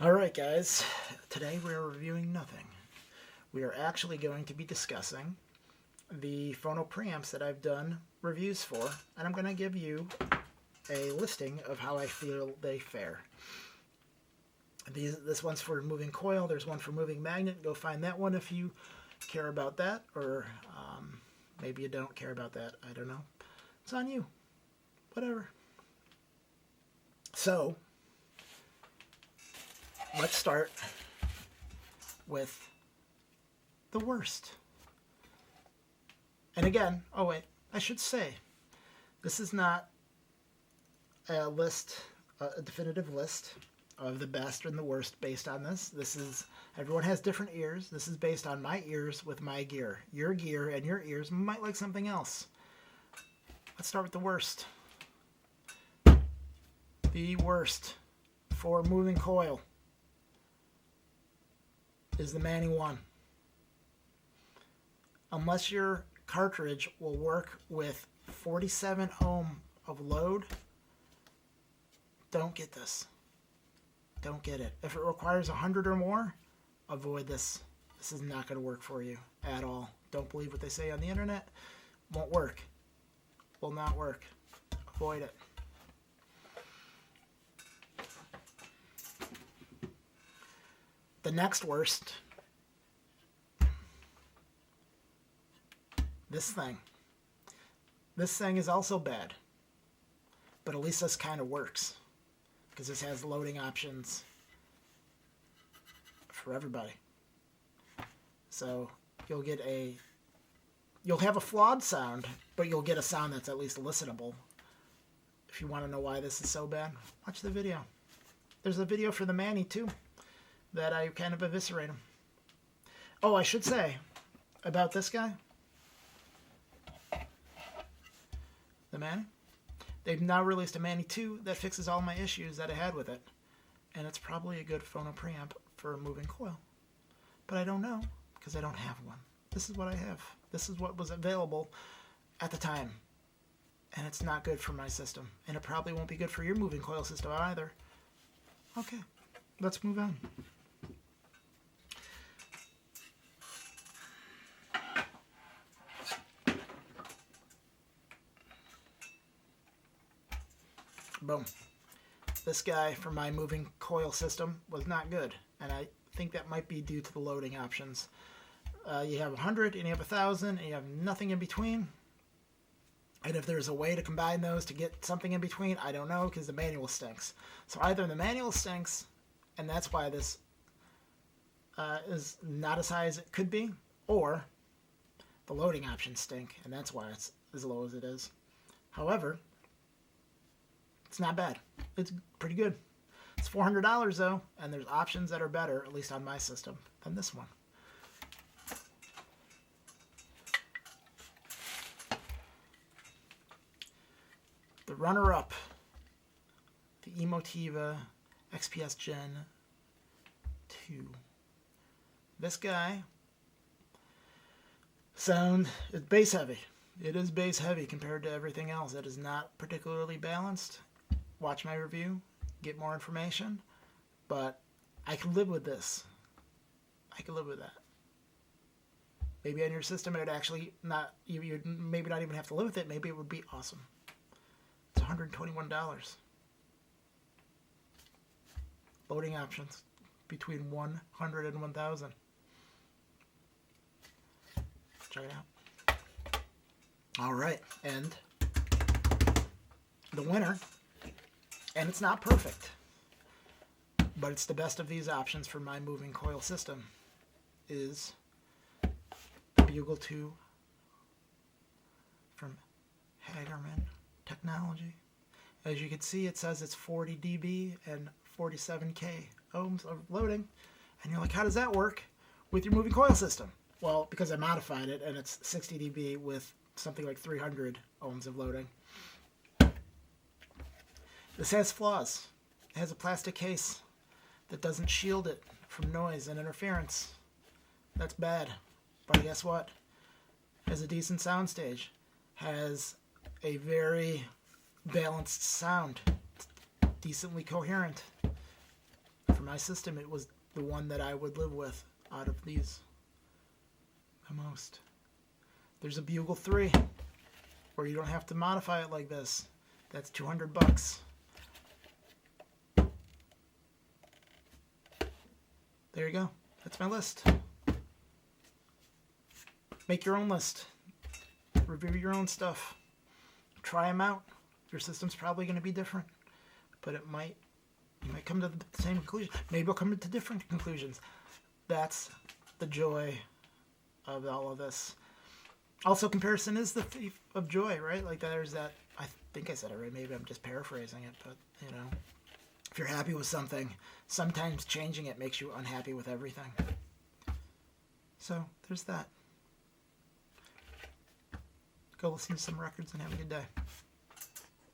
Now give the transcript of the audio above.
Alright guys, today we are reviewing nothing. We are actually going to be discussing the Phono preamps that I've done reviews for, and I'm going to give you a listing of how I feel they fare. This one's for moving coil, there's one for moving magnet. Go find that one if you care about that, or maybe you don't care about that. I don't know. It's on you. Whatever. So, let's start with the worst. And again, oh wait, I should say, this is not a list, a definitive list of the best and the worst based on this. This is, everyone has different ears. This is based on my ears with my gear. Your gear and your ears might like something else. Let's start with the worst. The worst for moving coil is the Mani 1. Unless your cartridge will work with 47 ohm of load, don't get this. Don't get it. If it requires 100 or more, avoid this. This is not going to work for you at all. Don't believe what they say on the internet. Won't work. Will not work. Avoid it. The next worst, this thing. This thing is also bad, but at least this kind of works because this has loading options for everybody. So you'll have a flawed sound, but you'll get a sound that's at least listenable. If you want to know why this is so bad, watch the video. There's a video for the Mani too that I kind of eviscerate him. Oh, I should say about this guy, the Mani. They've now released a Mani 2 that fixes all my issues that I had with it. And it's probably a good phono preamp for a moving coil. But I don't know because I don't have one. This is what I have. This is what was available at the time. And it's not good for my system. And it probably won't be good for your moving coil system either. Okay, let's move on. Boom. This guy for my moving coil system was not good, and I think that might be due to the loading options. You have 100 and you have 1,000 and you have nothing in between. And if there's a way to combine those to get something in between, I don't know, because the manual stinks. So either the manual stinks, and that's why this is not as high as it could be, or the loading options stink, and that's why it's as low as it is. However, it's not bad. It's pretty good. It's $400 though, and there's options that are better, at least on my system, than this one. The runner-up, the Emotiva XPS Gen 2. This guy sound is bass heavy. It is bass heavy compared to everything else. It is not particularly balanced. Watch my review, get more information, but I can live with this. I can live with that. Maybe on your system it would actually not, you'd maybe not even have to live with it. Maybe it would be awesome. It's $121. Loading options between 100 and 1,000. Check it out. All right, and the winner, and it's not perfect, but it's the best of these options for my moving coil system, is the Bugle2 from Hagerman Technology. As you can see, it says it's 40 dB and 47K ohms of loading, and you're like, how does that work with your moving coil system? Well, because I modified it, and it's 60 dB with something like 300 ohms of loading. This has flaws. It has a plastic case that doesn't shield it from noise and interference. That's bad. But guess what? It has a decent soundstage. Has a very balanced sound. Decently coherent. For my system, it was the one that I would live with out of these the most. There's a Bugle 3 where you don't have to modify it like this. That's $200. There you go. That's my list. Make your own list. Review your own stuff. Try them out. Your system's probably going to be different, but you might come to the same conclusion. Maybe you'll come to different conclusions. That's the joy of all of this. Also, comparison is the thief of joy, right? Like there's that. I think I said it right. Maybe I'm just paraphrasing it, but you know, if you're happy with something, sometimes changing it makes you unhappy with everything. So there's that. Go listen to some records and have a good day.